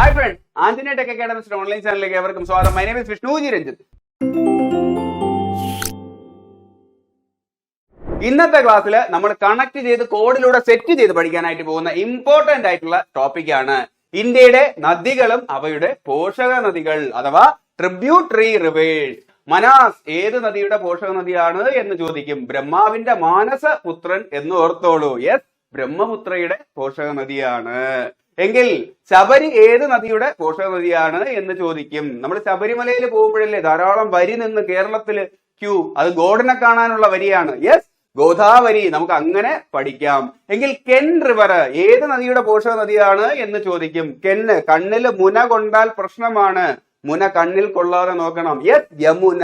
Hi friend, Anjaneya tech അക്കാഡമിക്സിന്റെ online ചാനലിലേക്ക് ഏവർക്കും സ്വാഗതം. My name is Vishnuji Ranjith. ഇന്നത്തെ ക്ലാസ്സിൽ നമ്മൾ കണക്ട് ചെയ്ത് കോഡിലൂടെ സെറ്റ് ചെയ്ത് പഠിക്കാനായിട്ട് പോകുന്ന ഇമ്പോർട്ടന്റ് ആയിട്ടുള്ള ടോപ്പിക്കാണ് ഇന്ത്യയുടെ നദികളും അവയുടെ പോഷക നദികൾ അഥവാ ട്രിബ്യൂട്ടറി റിവേഴ്സ്. മനാസ് ഏത് നദിയുടെ പോഷക നദിയാണ് എന്ന് ചോദിക്കും. ബ്രഹ്മാവിന്റെ മാനസ പുത്രൻ എന്ന് ഓർത്തോളൂ. യെസ്, ബ്രഹ്മപുത്രയുടെ പോഷക നദിയാണ്. എങ്കിൽ ശബരി ഏത് നദിയുടെ പോഷക നദിയാണ് എന്ന് ചോദിക്കും. നമ്മൾ ശബരിമലയിൽ പോകുമ്പോഴല്ലേ ധാരാളം വരി നിന്ന് കേരളത്തില് ക്യൂ, അത് ഗോഡിനെ കാണാനുള്ള വരിയാണ്. യെസ്, ഗോദാവരി. നമുക്ക് അങ്ങനെ പഠിക്കാം. എങ്കിൽ കെൻ റിവർ ഏത് നദിയുടെ പോഷക നദിയാണ് എന്ന് ചോദിക്കും. കെന്ന് കണ്ണില് മുന കൊണ്ടാൽ പ്രശ്നമാണ്, മുന കണ്ണിൽ കൊള്ളാതെ നോക്കണം. യെസ്, യമുന.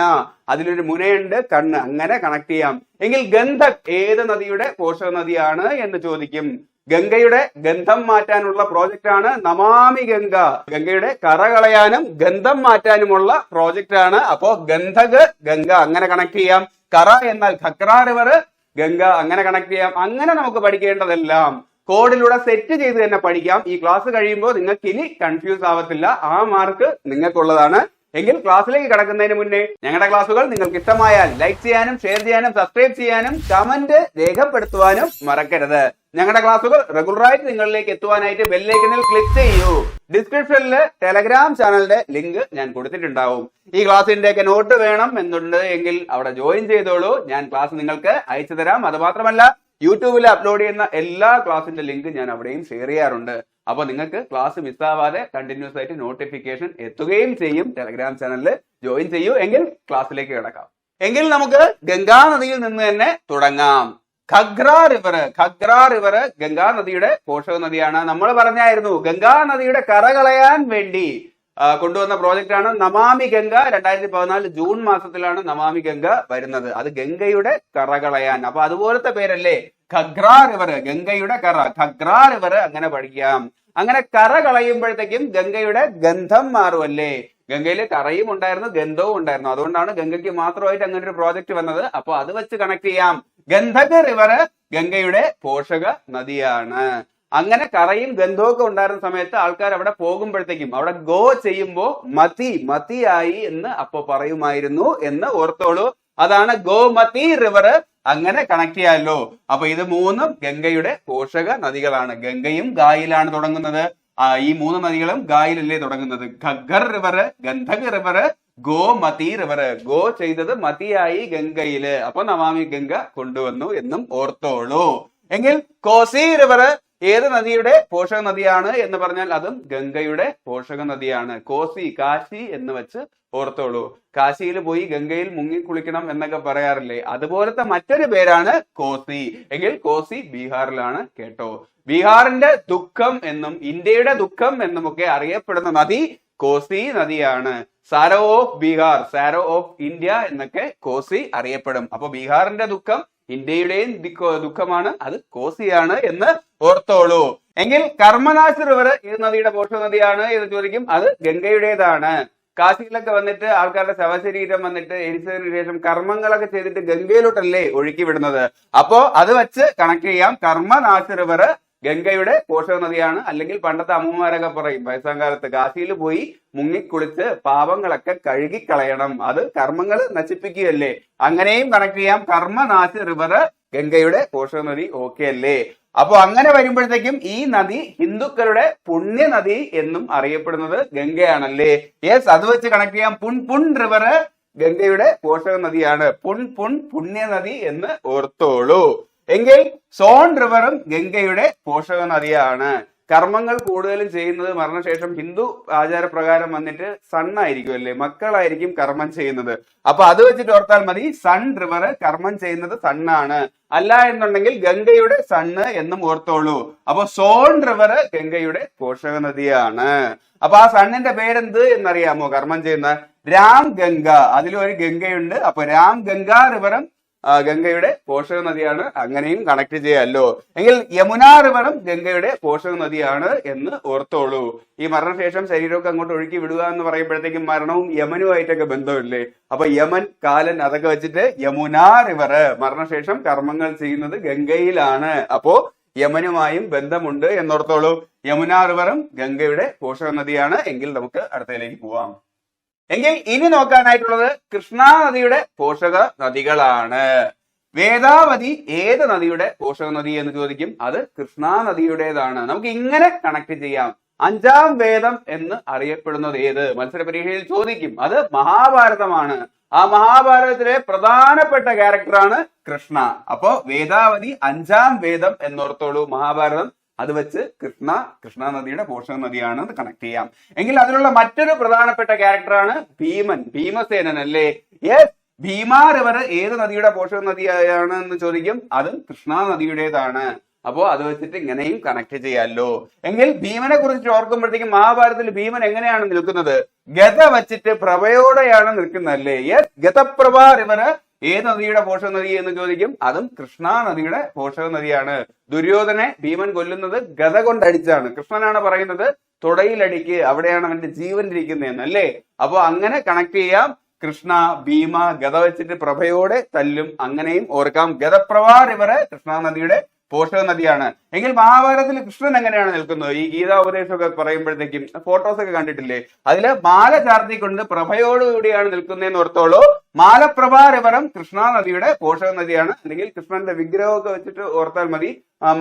അതിലൊരു മുനയുണ്ട്, കണ്ണ്, അങ്ങനെ കണക്ട് ചെയ്യാം. എങ്കിൽ ഗന്ധക് ഏത് നദിയുടെ പോഷക നദിയാണ് എന്ന് ചോദിക്കും. ഗംഗയുടെ ഗന്ധം മാറ്റാനുള്ള പ്രോജക്റ്റ് ആണ് നമാമി ഗംഗ. ഗംഗയുടെ കറ കളയാനും ഗന്ധം മാറ്റാനുമുള്ള പ്രോജക്റ്റ് ആണ്. അപ്പോ ഗന്ധക് ഗംഗ അങ്ങനെ കണക്ട് ചെയ്യാം. കറ എന്നാൽ ഖക്ര റിവർ, ഗംഗ അങ്ങനെ കണക്ട് ചെയ്യാം. അങ്ങനെ നമുക്ക് പഠിക്കേണ്ടതെല്ലാം കോഡിലൂടെ സെറ്റ് ചെയ്ത് തന്നെ പഠിക്കാം. ഈ ക്ലാസ് കഴിയുമ്പോൾ നിങ്ങൾക്ക് ഇനി കൺഫ്യൂസ് ആവത്തില്ല. ആ മാർക്ക് നിങ്ങൾക്കുള്ളതാണ്. എങ്കിൽ ക്ലാസ്സിലേക്ക് കടക്കുന്നതിന് മുന്നേ ഞങ്ങളുടെ ക്ലാസ്സുകൾ നിങ്ങൾക്ക് ഇഷ്ടമായാൽ ലൈക്ക് ചെയ്യാനും ഷെയർ ചെയ്യാനും സബ്സ്ക്രൈബ് ചെയ്യാനും കമന്റ് രേഖപ്പെടുത്തുവാനും മറക്കരുത്. ഞങ്ങളുടെ ക്ലാസ്സുകൾ റെഗുലറായിട്ട് നിങ്ങളിലേക്ക് എത്തുവാനായിട്ട് ബെല്ലൈക്കണിൽ ക്ലിക്ക് ചെയ്യൂ. ഡിസ്ക്രിപ്ഷനിൽ ടെലഗ്രാം ചാനലിന്റെ ലിങ്ക് ഞാൻ കൊടുത്തിട്ടുണ്ടാവും. ഈ ക്ലാസ്സിന്റെ ഒക്കെ നോട്ട് വേണം എന്നുണ്ട് എങ്കിൽ അവിടെ ജോയിൻ ചെയ്തോളൂ. ഞാൻ ക്ലാസ് നിങ്ങൾക്ക് അയച്ചു തരാം. അത് മാത്രമല്ല യൂട്യൂബിൽ അപ്ലോഡ് ചെയ്യുന്ന എല്ലാ ക്ലാസിന്റെ ലിങ്ക് ഞാൻ അവിടെയും ഷെയർ ചെയ്യാറുണ്ട്. അപ്പൊ നിങ്ങൾക്ക് ക്ലാസ് മിസ്സാവാതെ കണ്ടിന്യൂസ് ആയിട്ട് നോട്ടിഫിക്കേഷൻ എത്തുകയും ചെയ്യും. ടെലഗ്രാം ചാനലിൽ ജോയിൻ ചെയ്യൂ. എങ്കിൽ ക്ലാസ്സിലേക്ക് കിടക്കാം. എങ്കിൽ നമുക്ക് ഗംഗാ നദിയിൽ നിന്ന് തന്നെ തുടങ്ങാം. ഖഗ്ര റിവർ ഗംഗാ നദിയുടെ പോഷക നദിയാണ്. നമ്മൾ പറഞ്ഞായിരുന്നു ഗംഗാ നദിയുടെ കറ കളയാൻ വേണ്ടി കൊണ്ടുവന്ന പ്രോജക്റ്റ് ആണ് നമാമി ഗംഗ. 2014 ജൂൺ മാസത്തിലാണ് നമാമി ഗംഗ വരുന്നത്. അത് ഗംഗയുടെ കറ കളയാൻ. അപ്പൊ അതുപോലത്തെ പേരല്ലേ ഖഗ്ര റിവർ, ഗംഗയുടെ കറ. ഖഗ്ര റിവർ അങ്ങനെ പഠിക്കാം. അങ്ങനെ കറ കളയുമ്പോഴത്തേക്കും ഗംഗയുടെ ഗന്ധം മാറുമല്ലേ. ഗംഗയിൽ കറയും ഉണ്ടായിരുന്നു, ഗന്ധവും ഉണ്ടായിരുന്നു. അതുകൊണ്ടാണ് ഗംഗയ്ക്ക് മാത്രമായിട്ട് അങ്ങനെ ഒരു പ്രോജക്റ്റ് വന്നത്. അപ്പൊ അത് വെച്ച് കണക്ട് ചെയ്യാം. ഗന്ധക് റിവർ ഗംഗയുടെ പോഷക നദിയാണ്. അങ്ങനെ കറയും ഗന്ധവും ഒക്കെ ഉണ്ടായിരുന്ന സമയത്ത് ആൾക്കാർ അവിടെ പോകുമ്പോഴത്തേക്കും അവിടെ ഗോ ചെയ്യുമ്പോ മതിയായി എന്ന് അപ്പൊ പറയുമായിരുന്നു എന്ന് ഓർത്തോളൂ. അതാണ് ഗോമതി റിവർ. അങ്ങനെ കണക്ട് ചെയ്യാമല്ലോ. അപ്പൊ ഇത് മൂന്നും ഗംഗയുടെ പോഷക നദികളാണ്. ഗംഗയും ഗായിലാണ് തുടങ്ങുന്നത്. ഈ മൂന്ന് നദികളും ഗായിലല്ലേ തുടങ്ങുന്നത്. Ghaggar river, Gandak river, Gomti river. Go ചെയ്തത് മതിയായി ഗംഗയില്. അപ്പൊ നമാമി ഗംഗ കൊണ്ടുവന്നു എന്നും ഓർത്തോളൂ. എങ്കിൽ കോസി റിവർ ഏത് നദിയുടെ പോഷക നദിയാണ് എന്ന് പറഞ്ഞാൽ അതും ഗംഗയുടെ പോഷക നദിയാണ്. കോസി, കാശി എന്ന് വെച്ച് ഓർത്തോളൂ. കാശിയിൽ പോയി ഗംഗയിൽ മുങ്ങി കുളിക്കണം എന്നൊക്കെ പറയാറില്ലേ, അതുപോലത്തെ മറ്റൊരു പേരാണ് കോസി. എങ്കിൽ കോസി ബീഹാറിലാണ് കേട്ടോ. ബീഹാറിന്റെ ദുഃഖം എന്നും ഇന്ത്യയുടെ ദുഃഖം എന്നുമൊക്കെ അറിയപ്പെടുന്ന നദി കോസി നദിയാണ്. സാരോ ഓഫ് ബീഹാർ, സാരോ ഓഫ് ഇന്ത്യ എന്നൊക്കെ കോസി അറിയപ്പെടും. അപ്പൊ ബീഹാറിന്റെ ദുഃഖം ഇന്ത്യയുടെയും ദുഃഖമാണ്, അത് കോസിയാണ് എന്ന് ഓർത്തോളൂ. എങ്കിൽ കർമ്മനാശ് റിവർ ഏത് നദിയുടെ പോഷക നദിയാണ് എന്ന് ചോദിക്കും. അത് ഗംഗയുടേതാണ്. കാശിയിലൊക്കെ വന്നിട്ട് ആൾക്കാരുടെ ശവശരീരം വന്നിട്ട് എരിച്ചതിന് ശേഷം കർമ്മങ്ങളൊക്കെ ചെയ്തിട്ട് ഗംഗയിലോട്ടല്ലേ ഒഴുക്കി വിടുന്നത്. അപ്പോ അത് വെച്ച് കണക്ട് ചെയ്യാം. കർമ്മനാശ് റിവർ ഗംഗയുടെ പോഷക നദിയാണ്. അല്ലെങ്കിൽ പണ്ടത്തെ അമ്മമാരൊക്കെ പറയും വയസ്സാങ്കാലത്ത് കാശിയിൽ പോയി മുങ്ങിക്കുളിച്ച് പാപങ്ങളൊക്കെ കഴുകിക്കളയണം, അത് കർമ്മങ്ങൾ നശിപ്പിക്കുകയല്ലേ. അങ്ങനെയും കണക്ട് ചെയ്യാം. കർമ്മനാശ് റിവർ ഗംഗയുടെ പോഷക നദി. ഓക്കെ അല്ലേ. അപ്പൊ അങ്ങനെ വരുമ്പോഴത്തേക്കും ഈ നദി ഹിന്ദുക്കളുടെ പുണ്യ നദി എന്നും അറിയപ്പെടുന്നത് ഗംഗയാണല്ലേ. യെസ്, അത് വെച്ച് കണക്ട് ചെയ്യാം. പുൺ റിവർ ഗംഗയുടെ പോഷക നദിയാണ്. പുണ്യ നദി എന്ന് ഓർത്തോളൂ. എങ്കിൽ സോൺ റിവറും ഗംഗയുടെ പോഷക നദിയാണ്. കർമ്മങ്ങൾ കൂടുതലും ചെയ്യുന്നത് മരണശേഷം ഹിന്ദു ആചാരപ്രകാരം വന്നിട്ട് സണ്ണായിരിക്കും അല്ലേ, മക്കളായിരിക്കും കർമ്മം ചെയ്യുന്നത്. അപ്പൊ അത് വെച്ചിട്ട് ഓർത്താൽ മതി. സൺ റിവർ കർമ്മം ചെയ്യുന്നത് സണ്ണാണ്. അല്ല എന്നുണ്ടെങ്കിൽ ഗംഗയുടെ സണ്ണ് എന്നും ഓർത്തോളൂ. അപ്പൊ സോൺ റിവർ ഗംഗയുടെ പോഷക നദിയാണ്. അപ്പൊ ആ സണ്ണിന്റെ പേരെന്ത് എന്നറിയാമോ? കർമ്മം ചെയ്യുന്ന രാം ഗംഗ. അതിലൊരു ഗംഗയുണ്ട്. അപ്പൊ രാം ഗംഗ റിവറും ഗംഗയുടെ പോഷക നദിയാണ്. അങ്ങനെയും കണക്ട് ചെയ്യാമല്ലോ. എങ്കിൽ യമുന റിവറും ഗംഗയുടെ പോഷക നദിയാണ് എന്ന് ഓർത്തോളൂ. ഈ മരണശേഷം ശരീരമൊക്കെ അങ്ങോട്ട് ഒഴുക്കി വിടുക എന്ന് പറയുമ്പോഴത്തേക്കും മരണവും യമനുമായിട്ടൊക്കെ ബന്ധമില്ലേ. അപ്പൊ യമൻ, കാലൻ അതൊക്കെ വെച്ചിട്ട് യമുന റിവർ മരണശേഷം കർമ്മങ്ങൾ ചെയ്യുന്നത് ഗംഗയിലാണ്. അപ്പോ യമനുമായും ബന്ധമുണ്ട് എന്നോർത്തോളൂ. യമുന റിവറും ഗംഗയുടെ പോഷക നദിയാണ്. എങ്കിൽ നമുക്ക് അടുത്തതിലേക്ക് പോവാം. എങ്കിൽ ഇനി നോക്കാനായിട്ടുള്ളത് കൃഷ്ണാ നദിയുടെ പോഷക നദികളാണ്. വേദാവതി ഏത് നദിയുടെ പോഷക നദി എന്ന് ചോദിക്കും, അത് കൃഷ്ണാ നദിയുടേതാണ്. നമുക്ക് ഇങ്ങനെ കണക്ട് ചെയ്യാം. അഞ്ചാം വേദം എന്ന് അറിയപ്പെടുന്നത് ഏത്? മത്സര പരീക്ഷയിൽ ചോദിക്കും. അത് മഹാഭാരതമാണ്. ആ മഹാഭാരതത്തിലെ പ്രധാനപ്പെട്ട ക്യാരക്ടറാണ് കൃഷ്ണ. അപ്പോ വേദാവതി അഞ്ചാം വേദം എന്നോർത്തോളൂ. മഹാഭാരതം അത് വെച്ച് കൃഷ്ണ നദിയുടെ പോഷക നദിയാണ് കണക്ട് ചെയ്യാം. എങ്കിൽ അതിലുള്ള മറ്റൊരു പ്രധാനപ്പെട്ട ക്യാരക്ടറാണ് ഭീമൻ, ഭീമസേനൻ അല്ലേ? യെസ്, ഭീമാ റിവർ ഏത് നദിയുടെ പോഷക നദിയാണ് എന്ന് ചോദിക്കും, അതും കൃഷ്ണാ നദിയുടേതാണ്. അപ്പോ അത് വെച്ചിട്ട് ഇങ്ങനെയും കണക്ട് ചെയ്യാമല്ലോ. എങ്കിൽ ഭീമനെ കുറിച്ച് ഓർക്കുമ്പോഴത്തേക്കും മഹാഭാരതത്തിൽ ഭീമൻ എങ്ങനെയാണ് നിൽക്കുന്നത്? ഗത വച്ചിട്ട് പ്രഭയോടെയാണ് നിൽക്കുന്നത് അല്ലേ? യെസ്, ഗതപ്രഭ റിവർ ഏത് നദിയുടെ പോഷക നദി എന്ന് ചോദിക്കും, അതും കൃഷ്ണാ നദിയുടെ പോഷക നദിയാണ്. ദുര്യോധനെ ഭീമൻ കൊല്ലുന്നത് ഗത കൊണ്ടടിച്ചാണ്. കൃഷ്ണനാണ് പറയുന്നത് തുടയിലടിക്ക്, അവിടെയാണ് അവന്റെ ജീവൻ ഇരിക്കുന്നതെന്ന് അല്ലേ? അപ്പൊ അങ്ങനെ കണക്ട് ചെയ്യാം. കൃഷ്ണ, ഭീമ ഗത വെച്ചിട്ട് പ്രഭയോടെ തല്ലും, അങ്ങനെയും ഓർക്കാം. ഗതപ്രഭ റിവർ കൃഷ്ണാ നദിയുടെ പോഷക നദിയാണ്. എങ്കിൽ മഹാഭാരതത്തിൽ കൃഷ്ണൻ എങ്ങനെയാണ് നിൽക്കുന്നത്? ഈ ഗീതാ ഉപദേശമൊക്കെ പറയുമ്പോഴത്തേക്കും ഫോട്ടോസ് ഒക്കെ കണ്ടിട്ടില്ലേ? അതില് മാല ചാർത്തിക്കൊണ്ട് പ്രഭയോടുകൂടിയാണ് നിൽക്കുന്നതെന്ന് ഓർത്തോളൂ. മാലപ്രഭ റിവറും കൃഷ്ണാ നദിയുടെ പോഷക നദിയാണ്. അല്ലെങ്കിൽ കൃഷ്ണന്റെ വിഗ്രഹമൊക്കെ വെച്ചിട്ട് ഓർത്താൽ മതി,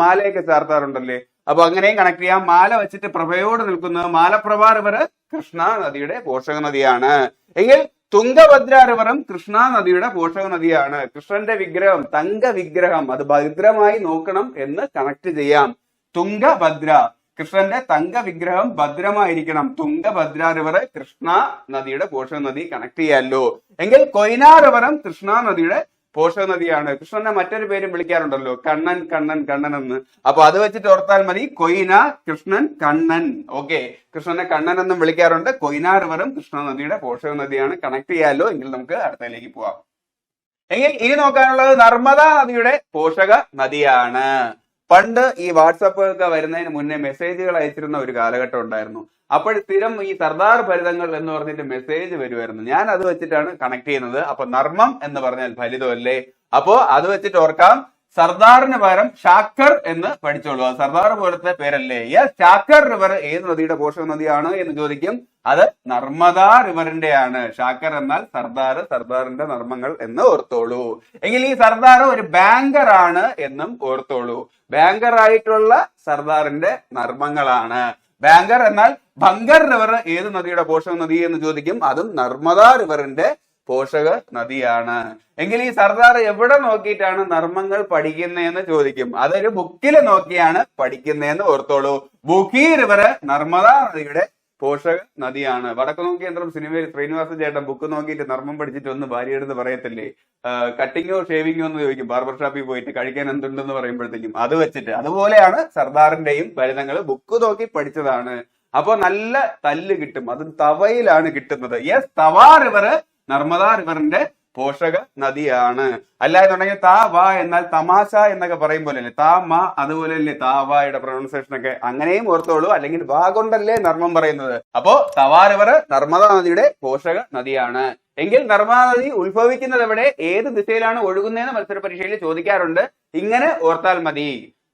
മാലയൊക്കെ ചാർത്താറുണ്ടല്ലേ? അപ്പൊ അങ്ങനെയും കണക്ട് ചെയ്യാം. മാല വെച്ചിട്ട് പ്രഭയോട് നിൽക്കുന്നത് മാലപ്രഭ റിവർ കൃഷ്ണാ നദിയുടെ പോഷക നദിയാണ്. എങ്കിൽ തുംഗഭദ്ര റിവറും കൃഷ്ണാ നദിയുടെ പോഷക നദിയാണ്. കൃഷ്ണന്റെ വിഗ്രഹം, തങ്ക വിഗ്രഹം, അത് ഭദ്രമായി നോക്കണം എന്ന് കണക്ട് ചെയ്യാം. തുംഗഭദ്ര, കൃഷ്ണന്റെ തങ്ക വിഗ്രഹം ഭദ്രമായിരിക്കണം. തുംഗഭദ്ര റിവർ കൃഷ്ണ നദിയുടെ പോഷക നദി കണക്ട് ചെയ്യാമല്ലോ. എങ്കിൽ കൊയ്ന റിവറും കൃഷ്ണാ നദിയുടെ പോഷക നദിയാണ്. കൃഷ്ണനെ മറ്റൊരു പേരും വിളിക്കാറുണ്ടല്ലോ, കണ്ണൻ കണ്ണൻ കണ്ണൻ എന്ന്. അപ്പൊ അത് വെച്ചിട്ട് ഓർത്താൽ മതി, കൊയ്ന കൃഷ്ണൻ കണ്ണൻ. ഓക്കെ, കൃഷ്ണനെ കണ്ണൻ എന്നും വിളിക്കാറുണ്ട്. കൊയ്ന റിവറും കൃഷ്ണ നദിയുടെ പോഷക നദിയാണ്. കണക്ട് ചെയ്യാമല്ലോ. എങ്കിൽ നമുക്ക് അടുത്തതിലേക്ക് പോവാം. എങ്കിൽ ഇനി നോക്കാനുള്ളത് നർമ്മദാ നദിയുടെ പോഷക നദിയാണ്. പണ്ട് ഈ വാട്സപ്പ് ഒക്കെ വരുന്നതിന് മുന്നേ മെസ്സേജുകൾ അയച്ചിരുന്ന ഒരു കാലഘട്ടം ഉണ്ടായിരുന്നു. അപ്പോൾ സ്ഥിരം ഈ സർദാർ ഫലിതങ്ങൾ എന്ന് പറഞ്ഞിട്ട് മെസ്സേജ് വരുമായിരുന്നു. ഞാൻ അത് വെച്ചിട്ടാണ് കണക്ട് ചെയ്യുന്നത്. അപ്പൊ നർമ്മം എന്ന് പറഞ്ഞാൽ ഫലിതം അല്ലേ? അപ്പോ അത് വെച്ചിട്ട് ഓർക്കാം. സർദാറിന് പകരം ഷാക്കർ എന്ന് പഠിച്ചോളൂ. സർദാർ പോലത്തെ പേരല്ലേ? യെസ്, ഷാക്കർ റിവർ ഏത് നദിയുടെ പോഷക നദിയാണ് എന്ന് ചോദിക്കും, അത് നർമ്മദാ റിവറിന്റെ ആണ്. ഷാക്കർ എന്നാൽ സർദാർ, സർദാറിന്റെ നർമ്മങ്ങൾ എന്ന് ഓർത്തോളൂ. എങ്കിൽ ഈ സർദാർ ഒരു ബാങ്കർ ആണ് എന്നും ഓർത്തോളൂ. ബാങ്കർ ആയിട്ടുള്ള സർദാറിന്റെ നർമ്മങ്ങളാണ്. ബാങ്കർ എന്നാൽ ഭങ്കർ റിവർ ഏത് നദിയുടെ പോഷക നദി എന്ന് ചോദിക്കും, അതും നർമ്മദാ റിവറിന്റെ പോഷക നദിയാണ്. എങ്കിൽ ഈ സർദാർ എവിടെ നോക്കിയിട്ടാണ് നർമ്മങ്ങൾ പഠിക്കുന്നതെന്ന് ചോദിക്കും, അതൊരു ബുക്കിൽ നോക്കിയാണ് പഠിക്കുന്നതെന്ന് ഓർത്തോളൂ. ബുക്കി റിവർ നർമ്മദാ നദിയുടെ പോഷക നദിയാണ്. വടക്കുനോക്കി യന്ത്രം സിനിമയിൽ ശ്രീനിവാസൻ ചേട്ടൻ ബുക്ക് നോക്കിയിട്ട് നർമ്മം പഠിച്ചിട്ട് ഒന്ന് ഭാര്യയെടുത്ത് പറയത്തില്ലേ, കട്ടിങ്ങോ ഷേവിങ്ങോ എന്ന് ചോദിക്കും ബാർബർ ഷാപ്പിൽ പോയിട്ട്, കഴിക്കാൻ എന്തുണ്ടെന്ന് പറയുമ്പോഴത്തേക്കും അത് വെച്ചിട്ട്. അതുപോലെയാണ് സർദാറിന്റെയും ഫലിതങ്ങൾ ബുക്ക് നോക്കി പഠിച്ചതാണ്. അപ്പൊ നല്ല തല്ല് കിട്ടും, അത് തവയിലാണ് കിട്ടുന്നത്. യെസ്, തവാ റിവർ നർമ്മദാ റിവറിന്റെ പോഷക നദിയാണ്. അല്ല എന്നുണ്ടെങ്കിൽ താ വാ എന്നാൽ തമാശ എന്നൊക്കെ പറയും പോലെ അല്ലേ, താ മാ അതുപോലെ അല്ലേ താവായുടെ പ്രൊണൗൺസിയേഷൻ ഒക്കെ, അങ്ങനെയും ഓർത്തോളൂ. അല്ലെങ്കിൽ വാ കൊണ്ടല്ലേ നർമ്മം പറയുന്നത്. അപ്പോ തവാ റിവർ നർമ്മദാ നദിയുടെ പോഷക നദിയാണ്. എങ്കിൽ നർമ്മദാ നദി ഉത്ഭവിക്കുന്നത് എവിടെ, ഏത് ദിശയിലാണ് ഒഴുകുന്നതെന്ന് മത്സര പരീക്ഷയിൽ ചോദിക്കാറുണ്ട്. ഇങ്ങനെ ഓർത്താൽ മതി.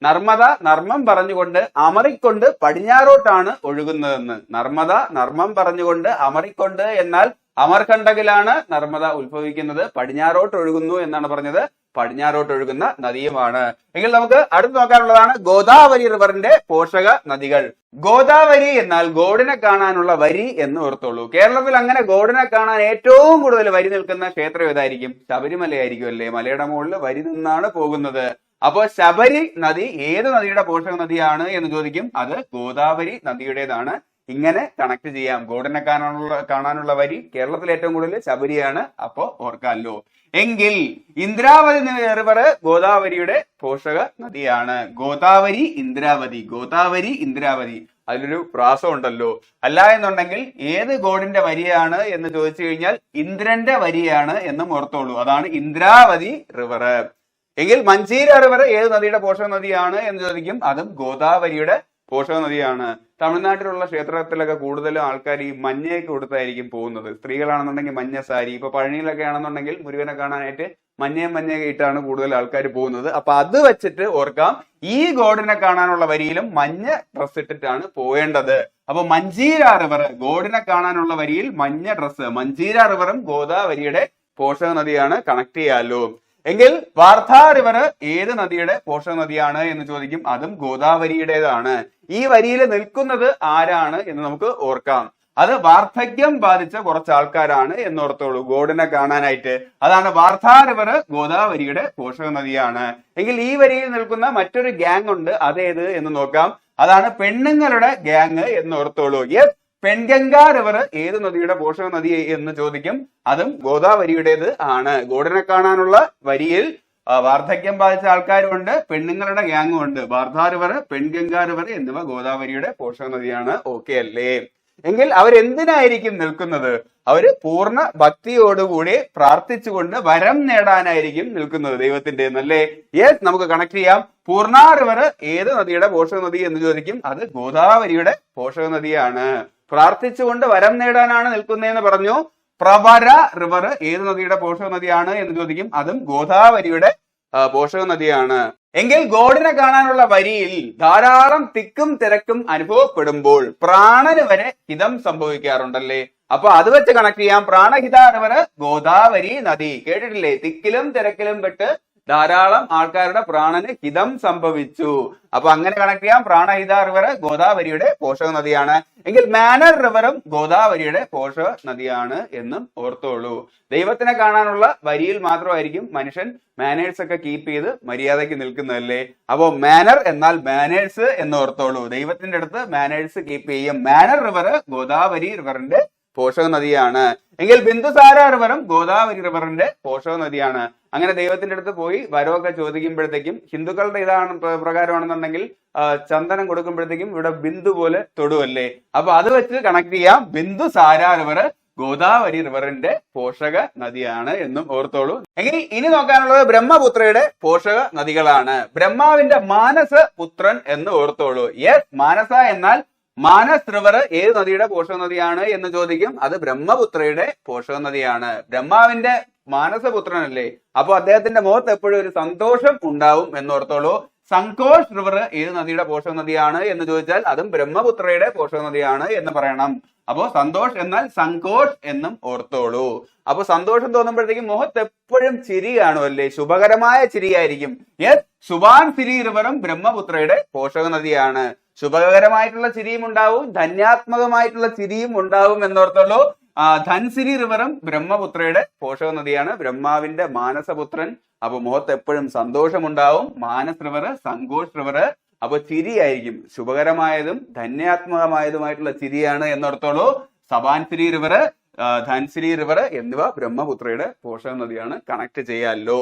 നർമ്മദ നർമ്മം പറഞ്ഞുകൊണ്ട് അമറിക്കൊണ്ട് പടിഞ്ഞാറോട്ടാണ് ഒഴുകുന്നതെന്ന്. നർമ്മദ നർമ്മം പറഞ്ഞുകൊണ്ട് അമറിക്കൊണ്ട് എന്നാൽ അമർകണ്ടകിലാണ് നർമ്മദ ഉത്ഭവിക്കുന്നത്. പടിഞ്ഞാറോട്ട് ഒഴുകുന്നു എന്നാണ് പറഞ്ഞത്. പടിഞ്ഞാറോട്ട് ഒഴുകുന്ന നദിയുമാണ്. എങ്കിൽ നമുക്ക് അടുത്ത് നോക്കാനുള്ളതാണ് ഗോദാവരി റിവറിന്റെ പോഷക നദികൾ. ഗോദാവരി എന്നാൽ ഗോഡിനെ കാണാനുള്ള വരി എന്ന് ഓർത്തോളൂ. കേരളത്തിൽ അങ്ങനെ ഗോഡിനെ കാണാൻ ഏറ്റവും കൂടുതൽ വരി നിൽക്കുന്ന ക്ഷേത്രം ഏതായിരിക്കും? ശബരിമലയായിരിക്കും അല്ലേ? മലയുടെ മുകളിൽ വരി നിന്നാണ് പോകുന്നത്. അപ്പോ ശബരി നദി ഏത് നദിയുടെ പോഷക നദിയാണ് എന്ന് ചോദിക്കും, അത് ഗോദാവരി നദിയുടേതാണ്. ഇങ്ങനെ കണക്ട് ചെയ്യാം. ഗോഡിനെ കാണാനുള്ള വരി കേരളത്തിൽ ഏറ്റവും കൂടുതൽ ശബരിയാണ്. അപ്പോ ഓർക്കാമല്ലോ. എങ്കിൽ ഇന്ദ്രാവതി റിവർ ഗോദാവരിയുടെ പോഷക നദിയാണ്. ഗോദാവരി ഇന്ദ്രാവതി, ഗോദാവരി ഇന്ദ്രാവതി, അതിലൊരു പ്രാസം ഉണ്ടല്ലോ. അല്ല എന്നുണ്ടെങ്കിൽ ഏത് ഗോഡിന്റെ വരിയാണ് എന്ന് ചോദിച്ചു കഴിഞ്ഞാൽ ഇന്ദ്രന്റെ വരിയാണ് എന്നും ഓർത്തോളൂ. അതാണ് ഇന്ദ്രാവതി റിവർ. എങ്കിൽ മഞ്ചീര റിവർ ഏത് നദിയുടെ പോഷക നദിയാണ് എന്ന് ചോദിക്കും, അതും ഗോദാവരിയുടെ പോഷക നദിയാണ്. തമിഴ്നാട്ടിലുള്ള ക്ഷേത്രത്തിലൊക്കെ കൂടുതലും ആൾക്കാർ ഈ മഞ്ഞയൊക്കെ കൊടുത്തായിരിക്കും പോകുന്നത്. സ്ത്രീകളാണെന്നുണ്ടെങ്കിൽ മഞ്ഞ സാരി. ഇപ്പൊ പഴനിയിലൊക്കെ ആണെന്നുണ്ടെങ്കിൽ മുരുകനെ കാണാനായിട്ട് മഞ്ഞയും ഇട്ടാണ് കൂടുതൽ ആൾക്കാർ പോകുന്നത്. അപ്പൊ അത് വെച്ചിട്ട് ഓർക്കാം, ഈ ഗോഡിനെ കാണാനുള്ള വരിയിലും മഞ്ഞ ഡ്രസ് ഇട്ടിട്ടാണ് പോവേണ്ടത്. അപ്പൊ മഞ്ചീര റിവർ, ഗോഡിനെ കാണാനുള്ള വരിയിൽ മഞ്ഞ ഡ്രസ്സ്. മഞ്ചീര റിവറും ഗോദാവരിയുടെ പോഷക നദിയാണ്, കണക്ട് ചെയ്യാലോ. എങ്കിൽ വാർധാ റിവർ ഏത് നദിയുടെ പോഷക നദിയാണ് എന്ന് ചോദിക്കും, അതും ഗോദാവരിയുടേതാണ്. ഈ വരിയിൽ നിൽക്കുന്നത് ആരാണ് എന്ന് നമുക്ക് ഓർക്കാം. അത് വാർദ്ധക്യം ബാധിച്ച കുറച്ച് ആൾക്കാരാണ് എന്നോർത്തോളൂ ഗോഡിനെ കാണാനായിട്ട്. അതാണ് വാർധാ റിവർ ഗോദാവരിയുടെ പോഷക നദിയാണ്. എങ്കിൽ ഈ വരിയിൽ നിൽക്കുന്ന മറ്റൊരു ഗ്യാങ് ഉണ്ട്, അതേത് എന്ന് നോക്കാം. അതാണ് പെണ്ണുങ്ങളുടെ ഗ്യാങ് എന്നോർത്തോളൂ. യെസ്, പെൺഗംഗാ റിവർ ഏത് നദിയുടെ പോഷക നദി എന്ന് ചോദിക്കും, അതും ഗോദാവരിയുടേത് ആണ്. ഗോഡിനെ കാണാനുള്ള വരിയിൽ വാർദ്ധക്യം ബാധിച്ച ആൾക്കാരുമുണ്ട്, പെണ്ണുങ്ങളുടെ ഗ്യാങ്ങും ഉണ്ട്. വാർധാ റിവർ, പെൺഗംഗാ റിവർ എന്നിവ ഗോദാവരിയുടെ പോഷക നദിയാണ്. ഓക്കെ അല്ലേ? എങ്കിൽ അവരെന്തിനായിരിക്കും നിൽക്കുന്നത്? അവര് പൂർണ്ണ ഭക്തിയോടുകൂടി പ്രാർത്ഥിച്ചുകൊണ്ട് വരം നേടാനായിരിക്കും നിൽക്കുന്നത് ദൈവത്തിന്റെ എന്നല്ലേ. യെസ്, നമുക്ക് കണക്ട് ചെയ്യാം. പൂർണ്ണ റിവർ ഏത് നദിയുടെ പോഷക നദി എന്ന് ചോദിക്കും, അത് ഗോദാവരിയുടെ പോഷക നദിയാണ്. പ്രാർത്ഥിച്ചുകൊണ്ട് വരം നേടാനാണ് നിൽക്കുന്നതെന്ന് പറഞ്ഞു. പ്രവര റിവർ ഏത് നദിയുടെ പോഷക നദിയാണ് എന്ന് ചോദിക്കും, അതും ഗോദാവരിയുടെ പോഷക നദിയാണ്. എങ്കിൽ ഗോഡിനെ കാണാനുള്ള വരിയിൽ ധാരാളം തിക്കും തിരക്കും അനുഭവപ്പെടുമ്പോൾ പ്രാണന് വരെ ഹിതം സംഭവിക്കാറുണ്ടല്ലേ. അപ്പൊ അത് വെച്ച് കണക്ട് ചെയ്യാം. പ്രാണഹിത റിവർ ഗോദാവരി നദി. കേട്ടിട്ടില്ലേ? തിക്കിലും തിരക്കിലും പെട്ട് ധാരാളം ആൾക്കാരുടെ പ്രാണന് ഹിതം സംഭവിച്ചു. അപ്പൊ അങ്ങനെ കണക്ട് ചെയ്യാം. പ്രാണഹിത റിവർ ഗോദാവരിയുടെ പോഷക നദിയാണ്. എങ്കിൽ മാനർ റിവറും ഗോദാവരിയുടെ പോഷക നദിയാണ് എന്നും ഓർത്തോളൂ. ദൈവത്തിനെ കാണാനുള്ള വരിയിൽ മാത്രമായിരിക്കും മനുഷ്യൻ മാനേഴ്സ് ഒക്കെ കീപ്പ് ചെയ്ത് മര്യാദയ്ക്ക് നിൽക്കുന്നതല്ലേ. അപ്പോ മാനർ എന്നാൽ മാനേഴ്സ് എന്ന് ഓർത്തോളൂ. ദൈവത്തിന്റെ അടുത്ത് മാനേഴ്സ് കീപ്പ് ചെയ്യും. മാനർ റിവർ ഗോദാവരി റിവറിന്റെ പോഷക നദിയാണ്. എങ്കിൽ ബിന്ദുസാര റിവറും ഗോദാവരി റിവറിന്റെ പോഷക നദിയാണ്. അങ്ങനെ ദൈവത്തിന്റെ അടുത്ത് പോയി വരമൊക്കെ ചോദിക്കുമ്പോഴത്തേക്കും, ഹിന്ദുക്കളുടെ ഇതാണ് പ്രകാരമാണെന്നുണ്ടെങ്കിൽ ചന്ദനം കൊടുക്കുമ്പോഴത്തേക്കും ഇവിടെ ബിന്ദു പോലെ തൊടുവല്ലേ. അപ്പൊ അത് വെച്ച് കണക്ട് ചെയ്യാം. ബിന്ദുസാര റിവർ ഗോദാവരി റിവറിന്റെ പോഷക നദിയാണ് എന്നും ഓർത്തോളൂ. എങ്കിൽ ഇനി നോക്കാനുള്ളത് ബ്രഹ്മപുത്രയുടെ പോഷക നദികളാണ്. ബ്രഹ്മാവിന്റെ മാനസ പുത്രൻ എന്ന് ഓർത്തോളൂ. യെസ്, മാനസ എന്നാൽ മാനസ് റിവർ ഏത് നദിയുടെ പോഷക നദിയാണ് എന്ന് ചോദിക്കും, അത് ബ്രഹ്മപുത്രയുടെ പോഷക നദിയാണ്. ബ്രഹ്മാവിന്റെ മാനസപുത്രനല്ലേ, അപ്പൊ അദ്ദേഹത്തിന്റെ മുഖത്ത് എപ്പോഴും ഒരു സന്തോഷം ഉണ്ടാവും എന്നോർത്തോളൂ. സങ്കോഷ് റിവർ ഏത് നദിയുടെ പോഷക നദിയാണ് എന്ന് ചോദിച്ചാൽ, അതും ബ്രഹ്മപുത്രയുടെ പോഷക നദിയാണ് എന്ന് പറയണം. അപ്പോ സന്തോഷ് എന്നാൽ സങ്കോഷ് എന്നും ഓർത്തോളൂ. അപ്പൊ സന്തോഷം തോന്നുമ്പോഴത്തേക്കും മുഖത്ത് എപ്പോഴും ചിരി കാണുമല്ലേ, ശുഭകരമായ ചിരിയായിരിക്കും. യെസ്, ശുഭാൻസിരി റിവറും ബ്രഹ്മപുത്രയുടെ പോഷക നദിയാണ്. ശുഭകരമായിട്ടുള്ള ചിരിയും ഉണ്ടാവും, ധന്യാത്മകമായിട്ടുള്ള ചിരിയും ഉണ്ടാവും എന്നോർത്തുള്ളൂ. ധൻസിരി റിവറും ബ്രഹ്മപുത്രയുടെ പോഷക നദിയാണ്. ബ്രഹ്മാവിന്റെ മാനസപുത്രൻ. അപ്പൊ മുഖത്ത് എപ്പോഴും സന്തോഷമുണ്ടാവും. Manas river, Sankosh river. അപ്പൊ ചിരിയായിരിക്കും, ശുഭകരമായതും ധന്യാത്മകമായതുമായിട്ടുള്ള ചിരിയാണ് എന്നോർത്തോളൂ. സബാൻസിരി റിവർ, ധൻസിരി റിവർ എന്നിവ ബ്രഹ്മപുത്രയുടെ പോഷക നദിയാണ്. കണക്ട് ചെയ്യാലോ.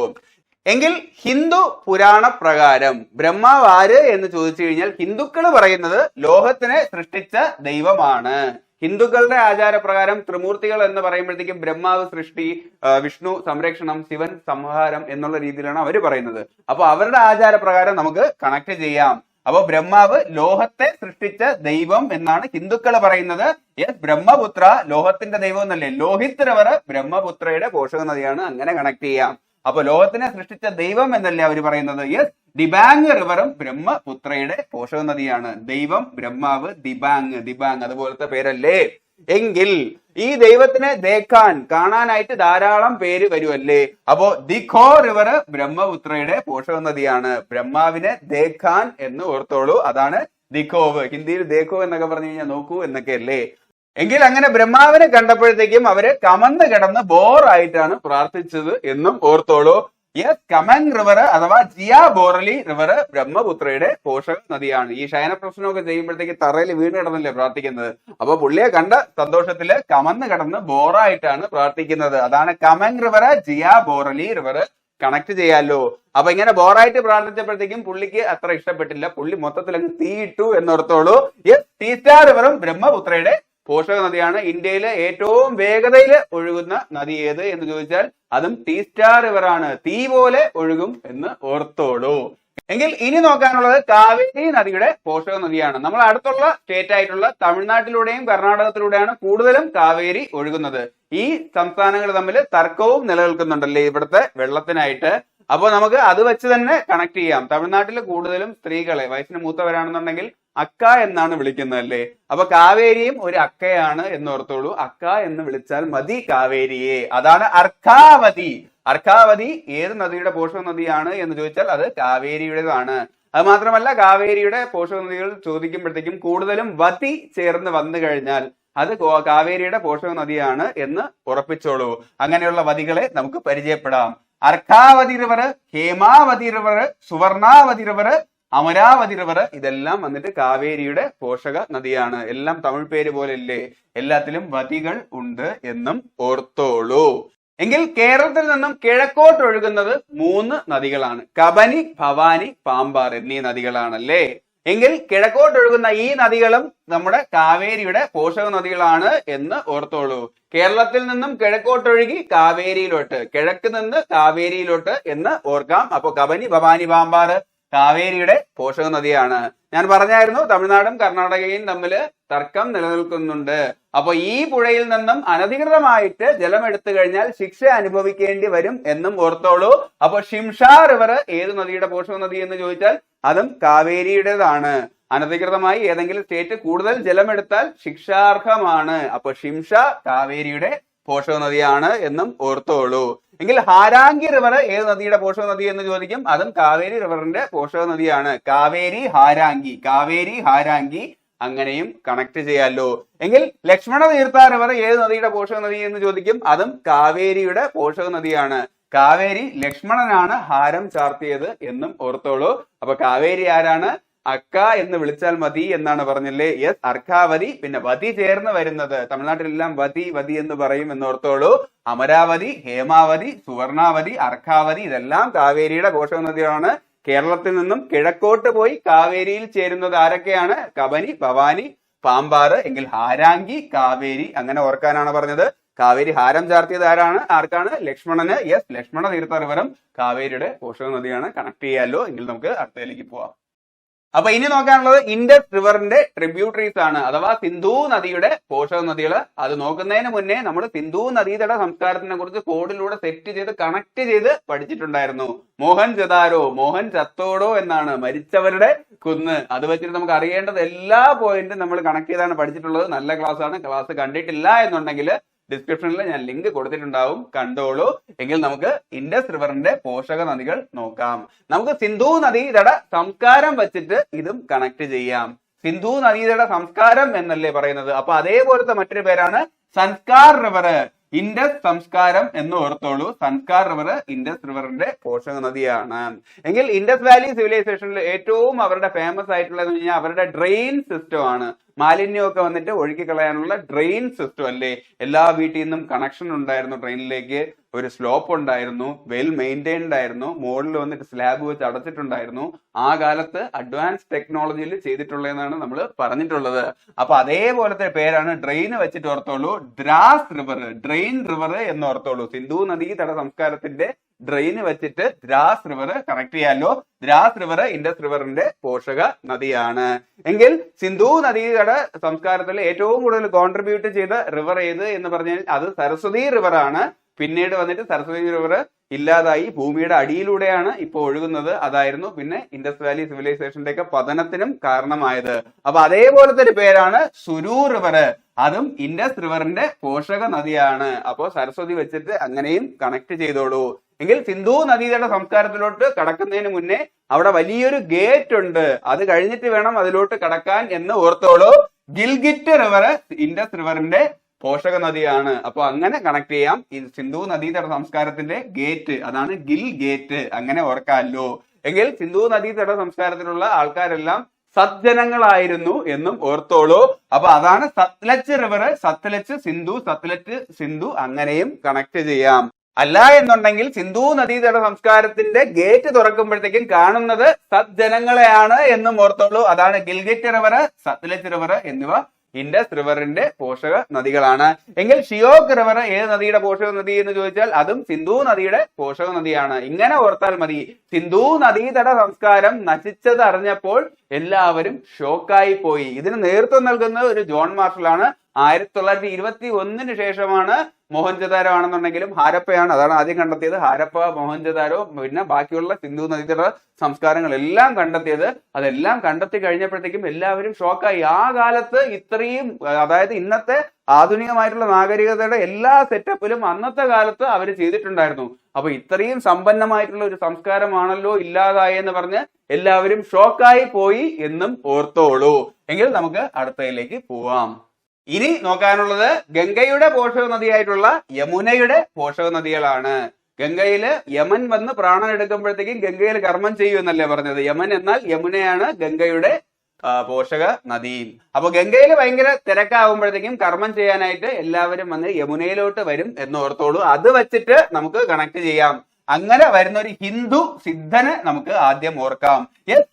എങ്കിൽ ഹിന്ദു പുരാണ പ്രകാരം ബ്രഹ്മാവ് ആര് എന്ന് ചോദിച്ചു കഴിഞ്ഞാൽ, ഹിന്ദുക്കൾ പറയുന്നത് ലോകത്തിനെ സൃഷ്ടിച്ച ദൈവമാണ്. ഹിന്ദുക്കളുടെ ആചാരപ്രകാരം ത്രിമൂർത്തികൾ എന്ന് പറയുമ്പോഴത്തേക്കും ബ്രഹ്മാവ് സൃഷ്ടി, വിഷ്ണു സംരക്ഷണം, ശിവൻ സംഹാരം എന്നുള്ള രീതിയിലാണ് അവർ പറയുന്നത്. അപ്പൊ അവരുടെ ആചാരപ്രകാരം നമുക്ക് കണക്ട് ചെയ്യാം. അപ്പൊ ബ്രഹ്മാവ് ലോഹത്തെ സൃഷ്ടിച്ച ദൈവം എന്നാണ് ഹിന്ദുക്കൾ പറയുന്നത്. യെസ്, ബ്രഹ്മപുത്ര ലോഹത്തിന്റെ ദൈവം എന്നല്ലേ. ലോഹിത് റിവർ ബ്രഹ്മപുത്രയുടെ പോഷക നദിയാണ്. അങ്ങനെ കണക്ട് ചെയ്യാം. അപ്പൊ ലോകത്തിനെ സൃഷ്ടിച്ച ദൈവം എന്നല്ലേ അവർ പറയുന്നത്. യെസ്, ദിബാങ് റിവറും ബ്രഹ്മപുത്രയുടെ പോഷക നദിയാണ്. ദൈവം ബ്രഹ്മാവ്, ദിബാങ് അതുപോലത്തെ പേരല്ലേ. എങ്കിൽ ഈ ദൈവത്തിനെ ദേക്കാൻ, കാണാനായിട്ട് ധാരാളം പേര് വരുമല്ലേ. അപ്പോ ദിഖോ റിവർ ബ്രഹ്മപുത്രയുടെ പോഷക നദിയാണ്. ബ്രഹ്മാവിനെ ദേക്കാൻ എന്ന് ഓർത്തോളൂ. അതാണ് ദിഖോവ്. ഹിന്ദിയിൽ ദേഖോ എന്നൊക്കെ പറഞ്ഞു കഴിഞ്ഞാൽ നോക്കൂ എന്നൊക്കെ അല്ലേ. എങ്കിൽ അങ്ങനെ ബ്രഹ്മാവിനെ കണ്ടപ്പോഴത്തേക്കും അവര് കമന്ന് കിടന്ന് ബോറായിട്ടാണ് പ്രാർത്ഥിച്ചത് എന്നും ഓർത്തോളൂ. യെസ്, കമങ് റിവർ അഥവാ ജിയ ബോറലി റിവർ ബ്രഹ്മപുത്രയുടെ പോഷക നദിയാണ്. ഈ ശയന പ്രശ്നമൊക്കെ ചെയ്യുമ്പോഴത്തേക്ക് തറയിൽ വീണ് കിടന്നല്ലേ പ്രാർത്ഥിക്കുന്നത്. അപ്പൊ പുള്ളിയെ കണ്ട സന്തോഷത്തില് കമന്ന് കിടന്ന് ബോറായിട്ടാണ് പ്രാർത്ഥിക്കുന്നത്. അതാണ് കമങ് റിവർ, ജിയ ബോറലി റിവർ. കണക്ട് ചെയ്യാലോ. അപ്പൊ ഇങ്ങനെ ബോറായിട്ട് പ്രാർത്ഥിച്ചപ്പോഴത്തേക്കും പുള്ളിക്ക് അത്ര ഇഷ്ടപ്പെട്ടില്ല. പുള്ളി മൊത്തത്തിൽ അങ്ങ് തീയിട്ടു എന്നോർത്തോളൂ. യെസ്, ടീസ്റ്റാ റിവറും ബ്രഹ്മപുത്രയുടെ പോഷക നദിയാണ്. ഇന്ത്യയിലെ ഏറ്റവും വേഗതയിൽ ഒഴുകുന്ന നദി ഏത് എന്ന് ചോദിച്ചാൽ, അതും ടീസ്റ്റാ റിവർ ആണ്. തീ പോലെ ഒഴുകും എന്ന് ഓർത്തോളൂ. എങ്കിൽ ഇനി നോക്കാനുള്ളത് കാവേരി നദിയുടെ പോഷക നദിയാണ്. നമ്മൾ അടുത്തുള്ള സ്റ്റേറ്റ് ആയിട്ടുള്ള തമിഴ്നാട്ടിലൂടെയും കർണാടകത്തിലൂടെയാണ് കൂടുതലും കാവേരി ഒഴുകുന്നത്. ഈ സംസ്ഥാനങ്ങൾ തമ്മിൽ തർക്കവും നിലനിൽക്കുന്നുണ്ടല്ലേ ഇവിടുത്തെ വെള്ളത്തിനായിട്ട്. അപ്പൊ നമുക്ക് അത് വെച്ച് തന്നെ കണക്ട് ചെയ്യാം. തമിഴ്നാട്ടിൽ കൂടുതലും സ്ത്രീകളെ വയസ്സിന് മൂത്തവരാണെന്നുണ്ടെങ്കിൽ അക്ക എന്നാണ് വിളിക്കുന്നത് അല്ലേ. അപ്പൊ കാവേരിയും ഒരു അക്കയാണ് എന്ന് ഓർത്തോളൂ. അക്ക എന്ന് വിളിച്ചാൽ മതി കാവേരിയെ. അതാണ് അർക്കാവതി. അർക്കാവതി ഏത് നദിയുടെ പോഷക നദിയാണ് എന്ന് ചോദിച്ചാൽ അത് കാവേരിയുടേതാണ്. അത് മാത്രമല്ല കാവേരിയുടെ പോഷക നദികൾ ചോദിക്കുമ്പോഴത്തേക്കും കൂടുതലും വതി ചേർന്ന് വന്നു കഴിഞ്ഞാൽ അത് കാവേരിയുടെ പോഷക നദിയാണ് എന്ന് ഉറപ്പിച്ചോളൂ. അങ്ങനെയുള്ള വതികളെ നമുക്ക് പരിചയപ്പെടാം. Arkavathi river, Hemavathi river, Suvarnavathi river, Amaravathi river, ഇതെല്ലാം വന്നിട്ട് കാവേരിയുടെ പോഷക നദിയാണ്. എല്ലാം തമിഴ് പേര് പോലെ ഇല്ലേ, എല്ലാത്തിലും വതികൾ ഉണ്ട് എന്നും ഓർത്തോളൂ. എങ്കിൽ കേരളത്തിൽ നിന്നും കിഴക്കോട്ട് ഒഴുകുന്നത് 3 നദികളാണ്. കബനി, ഭവാനി, പാമ്പാർ എന്നീ നദികളാണല്ലേ. എങ്കിൽ കിഴക്കോട്ട് ഒഴുകുന്ന ഈ നദികളും നമ്മുടെ കാവേരിയുടെ പോഷക നദികളാണ് എന്ന് ഓർത്തോളൂ. കേരളത്തിൽ നിന്നും കിഴക്കോട്ടൊഴുകി കാവേരിയിലോട്ട്, കിഴക്ക് നിന്ന് കാവേരിയിലോട്ട് എന്ന് ഓർക്കാം. അപ്പൊ കബനി, ഭവാനി, പാമ്പാർ കാവേരിയുടെ പോഷക നദിയാണ്. ഞാൻ പറഞ്ഞായിരുന്നു തമിഴ്നാടും കർണാടകയും തമ്മിൽ തർക്കം നിലനിൽക്കുന്നുണ്ട്. അപ്പൊ ഈ പുഴയിൽ നിന്നും അനധികൃതമായിട്ട് ജലം എടുത്തു കഴിഞ്ഞാൽ ശിക്ഷ അനുഭവിക്കേണ്ടി വരും എന്നും ഓർത്തോളൂ. അപ്പൊ ഷിംഷ റിവർ ഏത് നദിയുടെ പോഷക നദി എന്ന് ചോദിച്ചാൽ അതും കാവേരിയുടേതാണ്. അനധികൃതമായി ഏതെങ്കിലും സ്റ്റേറ്റ് കൂടുതൽ ജലമെടുത്താൽ ശിക്ഷാർഹമാണ്. അപ്പൊ ഷിംഷ കാവേരിയുടെ പോഷക നദിയാണ് എന്നും ഓർത്തോളൂ. എങ്കിൽ ഹാരാങ്കി റിവർ ഏത് നദിയുടെ പോഷക നദി എന്ന് ചോദിക്കും. അതും കാവേരി റിവറിന്റെ പോഷക നദിയാണ്. കാവേരി ഹാരാങ്കി, കാവേരി ഹാരാങ്കി അങ്ങനെയും കണക്ട് ചെയ്യാലോ. എങ്കിൽ ലക്ഷ്മണ തീർത്ഥ റിവർ ഏത് നദിയുടെ പോഷക നദി എന്ന് ചോദിക്കും. അതും കാവേരിയുടെ പോഷക നദിയാണ്. കാവേരി ലക്ഷ്മണനാണ് ഹാരം ചാർത്തിയത് എന്നും ഓർത്തോളൂ. അപ്പൊ കാവേരി ആരാണ്? അക്ക എന്ന് വിളിച്ചാൽ മതി എന്നാണ് പറഞ്ഞല്ലേ. യെസ്, അർക്കാവതി. പിന്നെ വതി ചേർന്ന് വരുന്നത് തമിഴ്നാട്ടിലെല്ലാം വതി വതി എന്ന് പറയും എന്നോർത്തോളൂ. അമരാവതി, ഹേമാവതി, സുവർണാവതി, അർക്കാവതി ഇതെല്ലാം കാവേരിയുടെ പോഷക നദികളാണ്. കേരളത്തിൽ നിന്നും കിഴക്കോട്ട് പോയി കാവേരിയിൽ ചേരുന്നത് ആരൊക്കെയാണ്? കബനി, ഭവാനി, പാമ്പാറ്. എങ്കിൽ ഹാരാങ്കി, കാവേരി അങ്ങനെ ഓർക്കാനാണ് പറഞ്ഞത്. കാവേരി ഹാരം ചാർത്തിയത് ആർക്കാണ്? ലക്ഷ്മണന്. യെസ്, ലക്ഷ്മണ തീർത്ഥ റിവറും കാവേരിയുടെ പോഷക നദിയാണ്. കണക്ട് ചെയ്യാലോ. എങ്കിൽ നമുക്ക് അടുത്തതിലേക്ക് പോവാം. അപ്പൊ ഇനി നോക്കാനുള്ളത് ഇൻഡസ് റിവറിന്റെ ട്രിബ്യൂട്ടറീസ് ആണ്, അഥവാ സിന്ധു നദിയുടെ പോഷക നദികൾ. അത് നോക്കുന്നതിന് മുന്നേ നമ്മൾ സിന്ധു നദീതട സംസ്കാരത്തിനെ കുറിച്ച് കോഡിലൂടെ സെറ്റ് ചെയ്ത് കണക്ട് ചെയ്ത് പഠിച്ചിട്ടുണ്ടായിരുന്നു. മോഹൻ ജദാരോ, മോഹൻ ചത്തോടോ എന്നാണ് മരിച്ചവരുടെ കുന്ന്. അത് വെച്ചിട്ട് നമുക്ക് അറിയേണ്ടത് എല്ലാ പോയിന്റും നമ്മൾ കണക്ട് ചെയ്താണ് പഠിച്ചിട്ടുള്ളത്. നല്ല ക്ലാസ് ആണ്. ക്ലാസ് കണ്ടിട്ടില്ല എന്നുണ്ടെങ്കിൽ ഡിസ്ക്രിപ്ഷനിൽ ഞാൻ ലിങ്ക് കൊടുത്തിട്ടുണ്ടാവും, കണ്ടോളൂ. എങ്കിൽ നമുക്ക് ഇൻഡസ് റിവറിന്റെ പോഷക നദികൾ നോക്കാം. നമുക്ക് സിന്ധു നദീതട സംസ്കാരം വെച്ചിട്ട് ഇതും കണക്ട് ചെയ്യാം. സിന്ധു നദീതട സംസ്കാരം എന്നല്ലേ പറയുന്നത്. അപ്പൊ അതേപോലത്തെ മറ്റൊരു പേരാണ് സൻസ്കാർ റിവർ. ഇൻഡസ് സംസ്കാരം എന്ന് ഓർത്തോളൂ. സൻസ്കാർ റിവർ ഇൻഡസ് റിവറിന്റെ പോഷക നദിയാണ്. എങ്കിൽ ഇൻഡസ് വാലി സിവിലൈസേഷനിൽ ഏറ്റവും അവരുടെ ഫേമസ് ആയിട്ടുള്ളത് അവരുടെ ഡ്രെയിൻ സിസ്റ്റം ആണ്. മാലിന്യമൊക്കെ വന്നിട്ട് ഒഴുക്കി കളയാനുള്ള ഡ്രെയിൻ സിസ്റ്റം അല്ലേ. എല്ലാ വീട്ടിൽ നിന്നും കണക്ഷൻ ഉണ്ടായിരുന്നു. ട്രെയിനിലേക്ക് ഒരു സ്ലോപ്പ് ഉണ്ടായിരുന്നു, വെൽ മെയിൻറ്റൈൻഡ് ആയിരുന്നു, മുകളിൽ വന്നിട്ട് സ്ലാബ് വെച്ച് അടച്ചിട്ടുണ്ടായിരുന്നു. ആ കാലത്ത് അഡ്വാൻസ് ടെക്നോളജിയിൽ ചെയ്തിട്ടുള്ളതെന്നാണ് നമ്മൾ പറഞ്ഞിട്ടുള്ളത്. അപ്പൊ അതേപോലത്തെ പേരാണ് ഡ്രെയിൻ വെച്ചിട്ട് ഓർത്തോളൂ. ദ്രാസ് റിവർ, ഡ്രെയിൻ റിവർ എന്ന് ഓർത്തോളൂ. സിന്ധു നദീ തട സംസ്കാരത്തിന്റെ ഡ്രെയിന് വെച്ചിട്ട് ദ്രാസ് റിവർ കണക്ട് ചെയ്യാലോ. ദ്രാസ് റിവർ ഇൻഡസ് റിവറിന്റെ പോഷക നദിയാണ്. എങ്കിൽ സിന്ധു നദീതട സംസ്കാരത്തിൽ ഏറ്റവും കൂടുതൽ കോൺട്രിബ്യൂട്ട് ചെയ്ത റിവർ ഏത് എന്ന് പറഞ്ഞാൽ അത് സരസ്വതി റിവർ ആണ്. പിന്നീട് വന്നിട്ട് സരസ്വതി റിവർ ഇല്ലാതായി ഭൂമിയുടെ അടിയിലൂടെയാണ് ഇപ്പൊ ഒഴുകുന്നത്. അതായിരുന്നു പിന്നെ ഇൻഡസ് വാലി സിവിലൈസേഷന്റെ ഒക്കെ പതനത്തിനും കാരണമായത്. അപ്പൊ അതേപോലത്തെ ഒരു പേരാണ് സുരു റിവർ. അതും ഇൻഡസ് റിവറിന്റെ പോഷക നദിയാണ്. അപ്പോ സരസ്വതി വെച്ചിട്ട് അങ്ങനെയും കണക്ട് ചെയ്തോളൂ. എങ്കിൽ സിന്ധു നദീതട സംസ്കാരത്തിലോട്ട് കടക്കുന്നതിന് മുന്നേ അവിടെ വലിയൊരു ഗേറ്റ് ഉണ്ട്. അത് കഴിഞ്ഞിട്ട് വേണം അതിലോട്ട് കടക്കാൻ എന്ന് ഓർത്തോളൂ. ഗിൽഗിറ്റ് റിവർ ഇൻഡസ് റിവറിന്റെ പോഷക നദിയാണ്. അപ്പൊ അങ്ങനെ കണക്ട് ചെയ്യാം. സിന്ധു നദീതട സംസ്കാരത്തിന്റെ ഗേറ്റ് അതാണ് ഗിൽ ഗേറ്റ്, അങ്ങനെ ഓർക്കാമല്ലോ. എങ്കിൽ സിന്ധു നദീതട സംസ്കാരത്തിലുള്ള ആൾക്കാരെല്ലാം സജ്ജനങ്ങളായിരുന്നു എന്നും ഓർത്തോളൂ. അപ്പൊ അതാണ് സത്ലജ് റിവർ. സത്ലജ് സിന്ധു, സത്ലജ് സിന്ധു അങ്ങനെയും കണക്ട് ചെയ്യാം. അല്ല എന്നുണ്ടെങ്കിൽ സിന്ധു നദീതട സംസ്കാരത്തിന്റെ ഗേറ്റ് തുറക്കുമ്പോഴത്തേക്കും കാണുന്നത് സജ്ജനങ്ങളെയാണ് എന്നും ഓർത്തോളൂ. അതാണ് ഗിൽഗിറ്റ് റിവർ, സത്ലജ് റിവർ എന്നിവ ഇൻഡസ് റിവറിന്റെ പോഷക നദികളാണ്. എങ്കിൽ ഷിയോക്ക് റിവർ ഏത് നദിയുടെ പോഷക നദി എന്ന് ചോദിച്ചാൽ അതും സിന്ധു നദിയുടെ പോഷക നദിയാണ്. ഇങ്ങനെ ഓർത്താൽ മതി. സിന്ധു നദീതട സംസ്കാരം നശിച്ചത് അറിഞ്ഞപ്പോൾ എല്ലാവരും ഷോക്കായി പോയി. ഇതിന് നേതൃത്വം നൽകുന്നത് ഒരു ജോൺ മാർഷലാണ്. 1921 ശേഷമാണ് മോഹൻജദാരോ ആണെന്നുണ്ടെങ്കിലും ഹാരപ്പയാണ്, അതാണ് ആദ്യം കണ്ടെത്തിയത്. ഹാരപ്പ, മോഹൻജദാരോ, പിന്നെ ബാക്കിയുള്ള സിന്ധു നദീതട സംസ്കാരങ്ങളെല്ലാം കണ്ടെത്തിയത്. അതെല്ലാം കണ്ടെത്തി കഴിഞ്ഞപ്പോഴത്തേക്കും എല്ലാവരും ഷോക്കായി. ആ കാലത്ത് ഇത്രയും, അതായത് ഇന്നത്തെ ആധുനികമായിട്ടുള്ള നാഗരികതയുടെ എല്ലാ സെറ്റപ്പിലും അന്നത്തെ കാലത്ത് അവർ ചെയ്തിട്ടുണ്ടായിരുന്നു. അപ്പൊ ഇത്രയും സമ്പന്നമായിട്ടുള്ള ഒരു സംസ്കാരമാണല്ലോ ഇല്ലാതായെന്ന് പറഞ്ഞ് എല്ലാവരും ഷോക്കായി പോയി എന്നും ഓർത്തോളൂ. എങ്കിൽ നമുക്ക് അടുത്തതിലേക്ക് പോവാം. ഇനി നോക്കാനുള്ളത് ഗംഗയുടെ പോഷക നദിയായിട്ടുള്ള യമുനയുടെ പോഷക നദികളാണ്. ഗംഗയില് യമൻ വന്ന് പ്രാണൻ എടുക്കുമ്പോഴത്തേക്കും ഗംഗയിൽ കർമ്മം ചെയ്യുമെന്നല്ലേ പറഞ്ഞത്. യമൻ എന്നാൽ യമുനയാണ് ഗംഗയുടെ പോഷക നദി. അപ്പൊ ഗംഗയിൽ ഭയങ്കര തിരക്കാവുമ്പോഴത്തേക്കും കർമ്മം ചെയ്യാനായിട്ട് എല്ലാവരും വന്ന് യമുനയിലോട്ട് വരും എന്ന് ഓർത്തോളൂ. അത് വെച്ചിട്ട് നമുക്ക് കണക്ട് ചെയ്യാം. അങ്ങനെ വരുന്ന ഒരു ഹിന്ദു സിദ്ധനെ നമുക്ക് ആദ്യം ഓർക്കാം.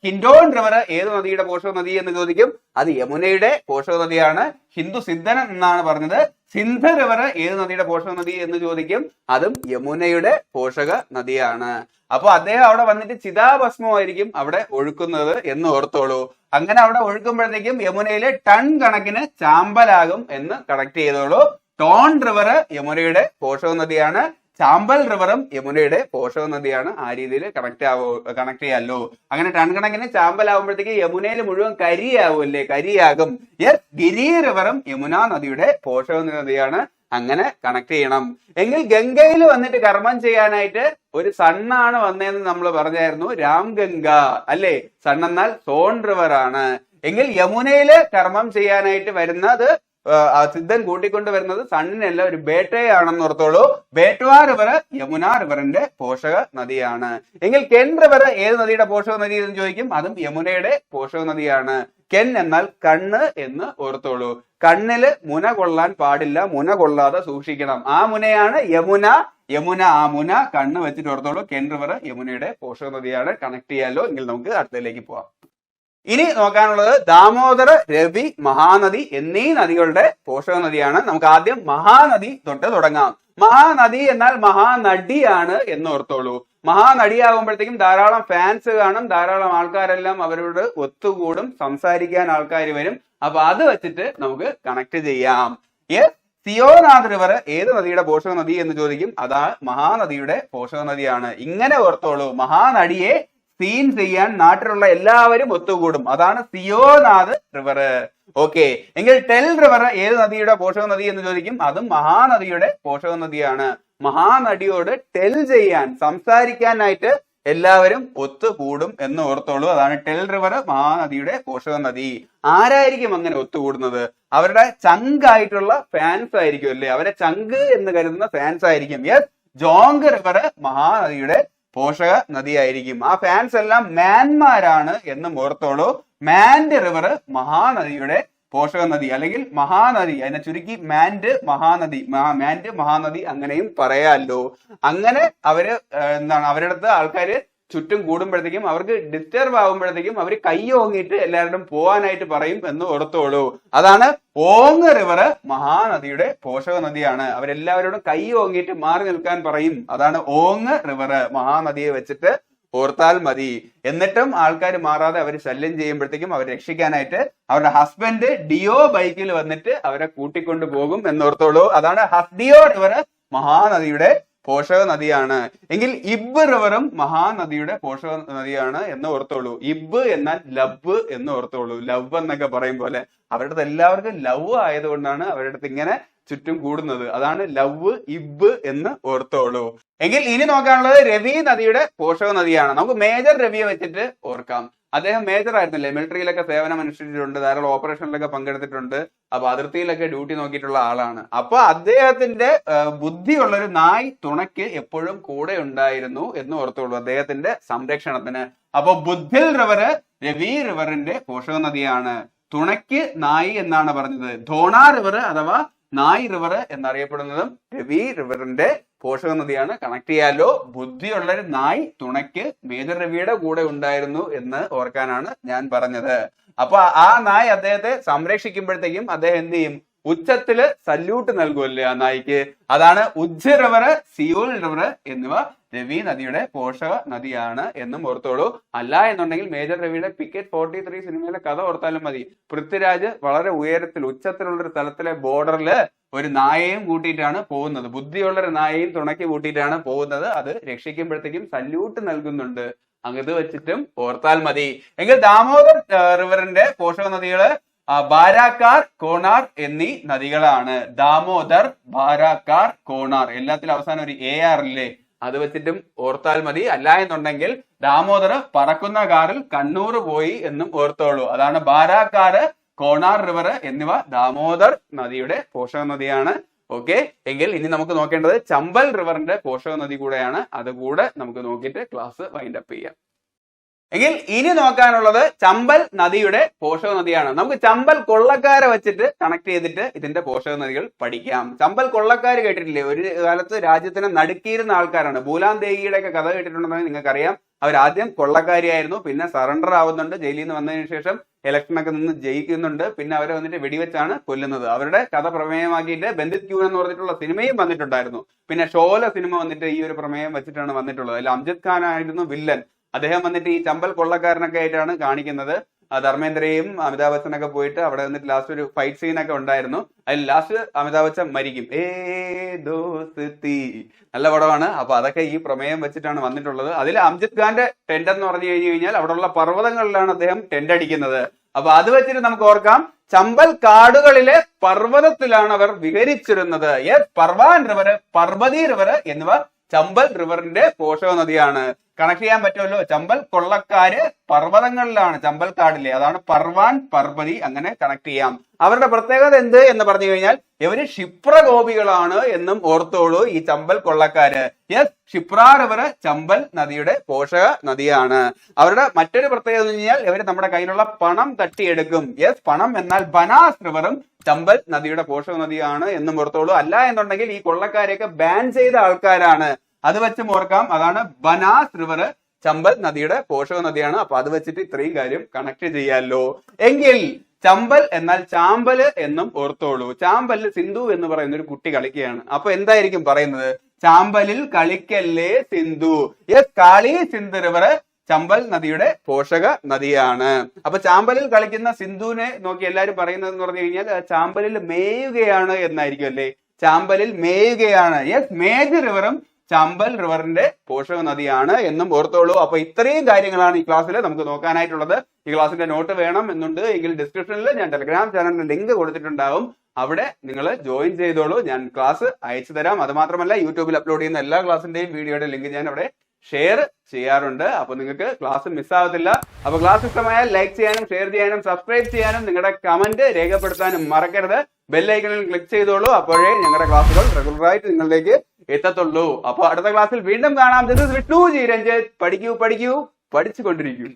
ഹിൻഡോൺ റിവർ ഏത് നദിയുടെ പോഷക നദി എന്ന് ചോദിക്കും, അത് യമുനയുടെ പോഷക നദിയാണ്. ഹിന്ദു സിദ്ധൻ എന്നാണ് പറഞ്ഞത്. സിന്ധ് റിവർ ഏത് നദിയുടെ പോഷക നദി എന്ന് ചോദിക്കും, അതും യമുനയുടെ പോഷക നദിയാണ്. അപ്പൊ അദ്ദേഹം അവിടെ വന്നിട്ട് ചിതാഭസ്മമായിരിക്കും അവിടെ ഒഴുക്കുന്നത് എന്ന് ഓർത്തോളൂ. അങ്ങനെ അവിടെ ഒഴുക്കുമ്പോഴത്തേക്കും യമുനയിലെ ടൺ കണക്കിന് ചാമ്പലാകും എന്ന് കണക്ട് ചെയ്തോളൂ. ടോൺ റിവർ യമുനയുടെ പോഷക നദിയാണ്. ചാമ്പൽ റിവറും യമുനയുടെ പോഷക നദിയാണ്. ആ രീതിയിൽ കണക്ട് ചെയ്യാമല്ലോ. അങ്ങനെ ടൺ കണക്കിന് ചാമ്പലാവുമ്പോഴത്തേക്ക് യമുനയിൽ മുഴുവൻ കരിയാവുമല്ലേ, കരിയാകും. ഗിരി റിവറും യമുന നദിയുടെ പോഷക നദിയാണ്. അങ്ങനെ കണക്ട് ചെയ്യണം. എങ്കിൽ ഗംഗയിൽ വന്നിട്ട് കർമ്മം ചെയ്യാനായിട്ട് ഒരു സണ്ണാണ് വന്നതെന്ന് നമ്മൾ പറഞ്ഞായിരുന്നു, രാംഗംഗ അല്ലേ. സൺ എന്നാൽ സോൺ റിവർ ആണ്. എങ്കിൽ യമുനയില് കർമ്മം ചെയ്യാനായിട്ട് വരുന്നത് സിദ്ധൻ കൂട്ടിക്കൊണ്ട് വരുന്നത് സണ്ണിനല്ല, ഒരു ബേട്ടയാണെന്ന് ഓർത്തോളൂ. ബേട്വ റിവർ യമുന റിവറിന്റെ പോഷക നദിയാണ്. എങ്കിൽ കെൻ റിവർ ഏത് നദിയുടെ പോഷക നദി എന്ന് ചോദിക്കും, അതും യമുനയുടെ പോഷക നദിയാണ്. കെൻ എന്നാൽ കണ്ണ് എന്ന് ഓർത്തോളൂ. കണ്ണില് മുന കൊള്ളാൻ പാടില്ല, മുന കൊള്ളാതെ സൂക്ഷിക്കണം. ആ മുനയാണ് യമുന. യമുന ആ മുന കണ്ണ് വെച്ചിട്ട് ഓർത്തോളൂ. കെൻ റിവർ യമുനയുടെ പോഷക നദിയാണ്. കണക്ട് ചെയ്യാലോ. എങ്കിൽ നമുക്ക് അടുത്തതിലേക്ക് പോവാം. ഇനി നോക്കാനുള്ളത് ദാമോദർ, രവി, മഹാനദി എന്നീ നദികളുടെ പോഷക നദിയാണ്. നമുക്ക് ആദ്യം മഹാനദി തൊട്ട് തുടങ്ങാം. മഹാനദി എന്നാൽ മഹാനടിയാണ് എന്ന് ഓർത്തോളൂ. മഹാനടിയാകുമ്പോഴത്തേക്കും ധാരാളം ഫാൻസ് കാണും, ധാരാളം ആൾക്കാരെല്ലാം അവരോട് ഒത്തുകൂടും, സംസാരിക്കാൻ ആൾക്കാർ വരും. അപ്പൊ അത് വെച്ചിട്ട് നമുക്ക് കണക്ട് ചെയ്യാം. സിയോനാഥ് റിവർ ഏത് നദിയുടെ പോഷക നദി എന്ന് ചോദിക്കും, അതാ മഹാനദിയുടെ പോഷക നദിയാണ്. ഇങ്ങനെ ഓർത്തോളൂ, മഹാനടിയെ സീൻ ചെയ്യാൻ നാട്ടിലുള്ള എല്ലാവരും ഒത്തുകൂടും, അതാണ് സിയോനാഥ് റിവർ. ഓക്കെ. എങ്കിൽ ടെൽ റിവർ ഏത് നദിയുടെ പോഷക നദി എന്ന് ചോദിക്കും, അതും മഹാനദിയുടെ പോഷക നദിയാണ്. മഹാനദിയോട് ടെൽ ചെയ്യാൻ, സംസാരിക്കാനായിട്ട് എല്ലാവരും ഒത്തുകൂടും എന്ന് ഓർത്തോളൂ. അതാണ് ടെൽ റിവർ മഹാനദിയുടെ പോഷക നദി. ആരായിരിക്കും അങ്ങനെ ഒത്തുകൂടുന്നത്? അവരുടെ ചങ്ക് ആയിട്ടുള്ള ഫാൻസ് ആയിരിക്കും അല്ലേ, അവരെ ചങ്ക് എന്ന് കരുതുന്ന ഫാൻസ് ആയിരിക്കും. ജോങ് റിവർ മഹാനദിയുടെ പോഷക നദിയായിരിക്കും. ആ ഫാൻസ് എല്ലാം മാൻമാരാണ് എന്ന് ഓർത്തോളൂ. മാൻഡ് റിവർ മഹാനദിയുടെ പോഷക നദി, അല്ലെങ്കിൽ മഹാനദി, അതിനെ ചുരുക്കി മാൻഡ് മഹാനദി, മാൻഡ് മഹാനദി അങ്ങനെയും പറയാമല്ലോ. അങ്ങനെ എന്താണ് അവരുടെ അടുത്ത് ആൾക്കാര് ചുറ്റും കൂടുമ്പോഴത്തേക്കും അവർക്ക് ഡിസ്റ്റർബ് ആകുമ്പോഴത്തേക്കും അവർ കൈ ഓങ്ങിയിട്ട് എല്ലാവരും പോവാനായിട്ട് പറയും എന്ന് ഓർത്തോളൂ. അതാണ് ഓങ് റിവർ മഹാനദിയുടെ പോഷക നദിയാണ്. അവരെല്ലാവരോടും കൈ ഓങ്ങിയിട്ട് മാറി നിൽക്കാൻ പറയും. അതാണ് ഓങ് റിവർ. മഹാനദിയെ വെച്ചിട്ട് ഓർത്താൽ മതി. എന്നിട്ടും ആൾക്കാർ മാറാതെ അവർ ശല്യം ചെയ്യുമ്പോഴത്തേക്കും അവരെ രക്ഷിക്കാനായിട്ട് അവരുടെ ഹസ്ബൻഡ് ഡിയോ ബൈക്കിൽ വന്നിട്ട് അവരെ കൂട്ടിക്കൊണ്ടു പോകും എന്നോർത്തോളൂ. അതാണ് ഹസ്ഡിയോ റിവർ മഹാനദിയുടെ പോഷക നദിയാണ്. എങ്കിൽ ഇബ് റിവറും മഹാനദിയുടെ പോഷക നദിയാണ് എന്ന് ഓർത്തോളൂ. ഇബ് എന്നാൽ ലവ് എന്ന് ഓർത്തോളൂ. ലവ് എന്നൊക്കെ പറയും പോലെ അവരുടെ എല്ലാവർക്കും ലവ് ആയതുകൊണ്ടാണ് അവരുടെ അടുത്ത് ഇങ്ങനെ ചുറ്റും കൂടുന്നത്. അതാണ് ലവ് ഇബ് എന്ന് ഓർത്തോളൂ. എങ്കിൽ ഇനി നോക്കാനുള്ളത് രവി നദിയുടെ പോഷക നദിയാണ്. നമുക്ക് മേജർ രവിയെ വെച്ചിട്ട് ഓർക്കാം. അദ്ദേഹം മേജർ ആയിരുന്നില്ലേ, മിലിറ്ററിയിലൊക്കെ സേവനം അനുഷ്ഠിച്ചിട്ടുണ്ട്, ധാരാളം ഓപ്പറേഷനിലൊക്കെ പങ്കെടുത്തിട്ടുണ്ട്. അപ്പൊ അതിർത്തിയിലൊക്കെ ഡ്യൂട്ടി നോക്കിയിട്ടുള്ള ആളാണ്. അപ്പൊ അദ്ദേഹത്തിന്റെ ബുദ്ധിയുള്ളൊരു നായ് തുണയ്ക്ക് എപ്പോഴും കൂടെ ഉണ്ടായിരുന്നു എന്ന് ഓർത്തോളൂ, അദ്ദേഹത്തിന്റെ സംരക്ഷണത്തിന്. അപ്പൊ ബുദ്ധിൽ റിവർ രവി റിവറിന്റെ പോഷക നദിയാണ്. തുണയ്ക്ക് നായി എന്നാണ് പറഞ്ഞത്. ധോണ റിവർ അഥവാ നായ് റിവർ എന്നറിയപ്പെടുന്നതും രവി റിവറിന്റെ പോഷക നദിയാണ്. കണക്ട് ചെയ്യാലോ. ബുദ്ധിയുള്ളൊരു നായ് തുണയ്ക്ക് മേജർ രവിയുടെ കൂടെ ഉണ്ടായിരുന്നു എന്ന് ഓർക്കാനാണ് ഞാൻ പറഞ്ഞത്. അപ്പൊ ആ നായ് അദ്ദേഹത്തെ സംരക്ഷിക്കുമ്പോഴത്തേക്കും അദ്ദേഹം എന്ത് ചെയ്യും? ഉച്ചത്തില് സല്യൂട്ട് നൽകുമല്ലേ ആ നായിക്ക്. അതാണ് ഉജ്ജ് റിവർ, സിയോൾ റിവർ എന്നിവ രവി നദിയുടെ പോഷക നദിയാണ് എന്നും ഓർത്തോളൂ. അല്ല എന്നുണ്ടെങ്കിൽ മേജർ രവിയുടെ പിക്കറ്റ് 43 സിനിമയിലെ കഥ ഓർത്താലും മതി. പൃഥ്വിരാജ് വളരെ ഉയരത്തിൽ ഉച്ചത്തിലുള്ള ഒരു സ്ഥലത്തിലെ ബോർഡറില് ഒരു നായയും കൂട്ടിയിട്ടാണ് പോകുന്നത്. ബുദ്ധിയുള്ളൊരു നായയും തുണയ്ക്ക് കൂട്ടിയിട്ടാണ് പോകുന്നത്. അത് രക്ഷിക്കുമ്പോഴത്തേക്കും സല്യൂട്ട് നൽകുന്നുണ്ട്. അങ്ങത് വെച്ചിട്ടും ഓർത്താൽ മതി. എങ്കിൽ ദാമോദർ റിവറിന്റെ പോഷക നദികള് ബാരാക്കാർ, കോണാർ എന്നീ നദികളാണ്. ദാമോദർ, ബാരാക്കാർ, കോണാർ എല്ലാത്തിലും അവസാനം ഒരു AR ഇല്ലേ, അത് വെച്ചിട്ടും ഓർത്താൽ മതി. അല്ല എന്നുണ്ടെങ്കിൽ ദാമോദർ പറക്കുന്ന കാറിൽ കണ്ണൂർ പോയി എന്നും ഓർത്തോളൂ. അതാണ് ബാരാക്കാർ, കോണാർ റിവർ എന്നിവ ദാമോദർ നദിയുടെ പോഷക നദിയാണ്. ഓക്കെ, എങ്കിൽ ഇനി നമുക്ക് നോക്കേണ്ടത് ചമ്പൽ റിവറിന്റെ പോഷക നദി കൂടെയാണ്. അതുകൂടെ നമുക്ക് നോക്കിയിട്ട് ക്ലാസ് വൈൻഡ് അപ്പ് ചെയ്യാം. എങ്കിൽ ഇനി നോക്കാനുള്ളത് ചമ്പൽ നദിയുടെ പോഷക നദിയാണ്. നമുക്ക് ചമ്പൽ കൊള്ളക്കാരെ വെച്ചിട്ട് കണക്ട് ചെയ്തിട്ട് ഇതിന്റെ പോഷക നദികൾ പഠിക്കാം. ചമ്പൽ കൊള്ളക്കാര് കേട്ടിട്ടില്ലേ? ഒരു കാലത്ത് രാജ്യത്തിനെ നടുക്കിയിരുന്ന ആൾക്കാരാണ്. ബൂലാൻ ദേഗിയുടെ ഒക്കെ കഥ കേട്ടിട്ടുണ്ടെന്ന് നിങ്ങൾക്കറിയാം. അവരാദ്യം കൊള്ളക്കാരിയായിരുന്നു, പിന്നെ സറണ്ടർ ആവുന്നുണ്ട്. ജയിലിൽ നിന്ന് വന്നതിന് ശേഷം ഇലക്ഷനൊക്കെ നിന്ന് ജയിക്കുന്നുണ്ട്. പിന്നെ അവരെ വന്നിട്ട് വെടിവെച്ചാണ് കൊല്ലുന്നത്. അവരുടെ കഥ പ്രമേയമാക്കിയിട്ട് ബന്ദിത് ക്യൂൻ എന്ന് പറഞ്ഞിട്ടുള്ള സിനിമയും വന്നിട്ടുണ്ടായിരുന്നു. പിന്നെ ഷോല സിനിമ വന്നിട്ട് ഈ ഒരു പ്രമേയം വെച്ചിട്ടാണ് വന്നിട്ടുള്ളത്. അതിൽ അംജദ് ഖാൻ ആയിരുന്നു വില്ലൻ. അദ്ദേഹം വന്നിട്ട് ഈ ചമ്പൽ കൊള്ളക്കാരനൊക്കെ ആയിട്ടാണ് കാണിക്കുന്നത്. ധർമ്മേന്ദ്രയും അമിതാഭ് ബച്ചനൊക്കെ പോയിട്ട് അവിടെ വന്നിട്ട് ലാസ്റ്റ് ഒരു ഫൈറ്റ് സീനൊക്കെ ഉണ്ടായിരുന്നു. അതിൽ ലാസ്റ്റ് അമിതാഭ് ബച്ചൻ മരിക്കും. നല്ല പടമാണ്. അപ്പൊ അതൊക്കെ ഈ പ്രമേയം വെച്ചിട്ടാണ് വന്നിട്ടുള്ളത്. അതിൽ അംജദ് ഖാന്റെ ടെന്റ് എന്ന് പറഞ്ഞു കഴിഞ്ഞാൽ അവിടെയുള്ള പർവ്വതങ്ങളിലാണ് അദ്ദേഹം ടെന്റ് അടിക്കുന്നത്. അപ്പൊ അത് വെച്ചിട്ട് നമുക്ക് ഓർക്കാം, ചമ്പൽ കാടുകളിലെ പർവ്വതത്തിലാണ് അവർ വിഹരിച്ചിരുന്നത്. പർവാൻ റിവർ, പർവതി റിവർ എന്നിവ ചമ്പൽ റിവറിന്റെ പോഷക നദിയാണ്. കണക്ട് ചെയ്യാൻ പറ്റുമല്ലോ. ചമ്പൽ കൊള്ളക്കാര് പർവ്വതങ്ങളിലാണ്, ചമ്പൽ കാടിലെ, അതാണ് പർവാൻ, പർവതി, അങ്ങനെ കണക്ട് ചെയ്യാം. അവരുടെ പ്രത്യേകത എന്ത് എന്ന് പറഞ്ഞു കഴിഞ്ഞാൽ ഇവര് ക്ഷിപ്രകോപികളാണ് എന്നും ഓർത്തോളൂ ഈ ചമ്പൽ കൊള്ളക്കാര്. ക്ഷിപ്ര റിവർ ചമ്പൽ നദിയുടെ പോഷക നദിയാണ്. അവരുടെ മറ്റൊരു പ്രത്യേകത എന്ന് കഴിഞ്ഞാൽ ഇവര് നമ്മുടെ കയ്യിലുള്ള പണം തട്ടിയെടുക്കും. പണം എന്നാൽ ബനാസ് റിവറും ചമ്പൽ നദിയുടെ പോഷക നദിയാണ് എന്നും ഓർത്തോളൂ. അല്ല എന്നുണ്ടെങ്കിൽ ഈ കൊള്ളക്കാരെയൊക്കെ ബാൻ ചെയ്ത ആൾക്കാരാണ്. അത് വെച്ച് ഓർക്കാം. അതാണ് ബനാസ് റിവർ ചമ്പൽ നദിയുടെ പോഷക നദിയാണ്. അപ്പൊ അത് വെച്ചിട്ട് ഇത്രയും കാര്യം കണക്ട് ചെയ്യാലോ. എങ്കിൽ ചമ്പൽ എന്നാൽ ചാമ്പല് എന്നും ഓർത്തോളൂ. ചാമ്പലിൽ സിന്ധു എന്ന് പറയുന്ന ഒരു കുട്ടി കളിക്കുകയാണ്. അപ്പൊ എന്തായിരിക്കും പറയുന്നത്? ചാമ്പലിൽ കളിക്കല്ലേ സിന്ധു. കാളി സിന്ധു റിവർ ചമ്പൽ നദിയുടെ പോഷക നദിയാണ്. അപ്പൊ ചാമ്പലിൽ കളിക്കുന്ന സിന്ധുവിനെ നോക്കി എല്ലാരും പറയുന്നത് എന്ന് പറഞ്ഞു കഴിഞ്ഞാൽ ചാമ്പലിൽ മേയുകയാണ് എന്നായിരിക്കും അല്ലേ. ചാമ്പലിൽ മേയുകയാണ്. മേജ് റിവറും ചമ്പൽ റിവറിന്റെ പോഷക നദിയാണ് എന്നും ഓർത്തോളൂ. അപ്പൊ ഇത്രയും കാര്യങ്ങളാണ് ഈ ക്ലാസ്സിൽ നമുക്ക് നോക്കാനായിട്ടുള്ളത്. ഈ ക്ലാസ്സിന്റെ നോട്ട് വേണം എന്നുണ്ട് എങ്കിൽ ഡിസ്ക്രിപ്ഷനിൽ ഞാൻ ടെലഗ്രാം ചാനലിന്റെ ലിങ്ക് കൊടുത്തിട്ടുണ്ടാവും. അവിടെ നിങ്ങൾ ജോയിൻ ചെയ്തോളൂ. ഞാൻ ക്ലാസ് അയച്ചു തരാം. അത് മാത്രമല്ല യൂട്യൂബിൽ അപ്ലോഡ് ചെയ്യുന്ന എല്ലാ ക്ലാസ്സിന്റെയും വീഡിയോയുടെ ലിങ്ക് ഞാൻ അവിടെ ഷെയർ ചെയ്യാറുണ്ട്. അപ്പൊ നിങ്ങൾക്ക് ക്ലാസ് മിസ്സാവത്തില്ല. അപ്പൊ ക്ലാസ് ഇഷ്ടമായാൽ ലൈക്ക് ചെയ്യാനും ഷെയർ ചെയ്യാനും സബ്സ്ക്രൈബ് ചെയ്യാനും നിങ്ങളുടെ കമന്റ് രേഖപ്പെടുത്താനും മറക്കരുത്. ബെല്ലൈക്കണിൽ ക്ലിക്ക് ചെയ്തോളൂ. അപ്പോഴേ ഞങ്ങളുടെ ക്ലാസ്സുകൾ റെഗുലറായിട്ട് നിങ്ങളിലേക്ക് എത്തത്തുള്ളൂ. അപ്പൊ അടുത്ത ക്ലാസ്സിൽ വീണ്ടും കാണാം. This is Vishnu G Ranjith. പഠിക്കൂ പഠിക്കൂ പഠിച്ചുകൊണ്ടിരിക്കൂ.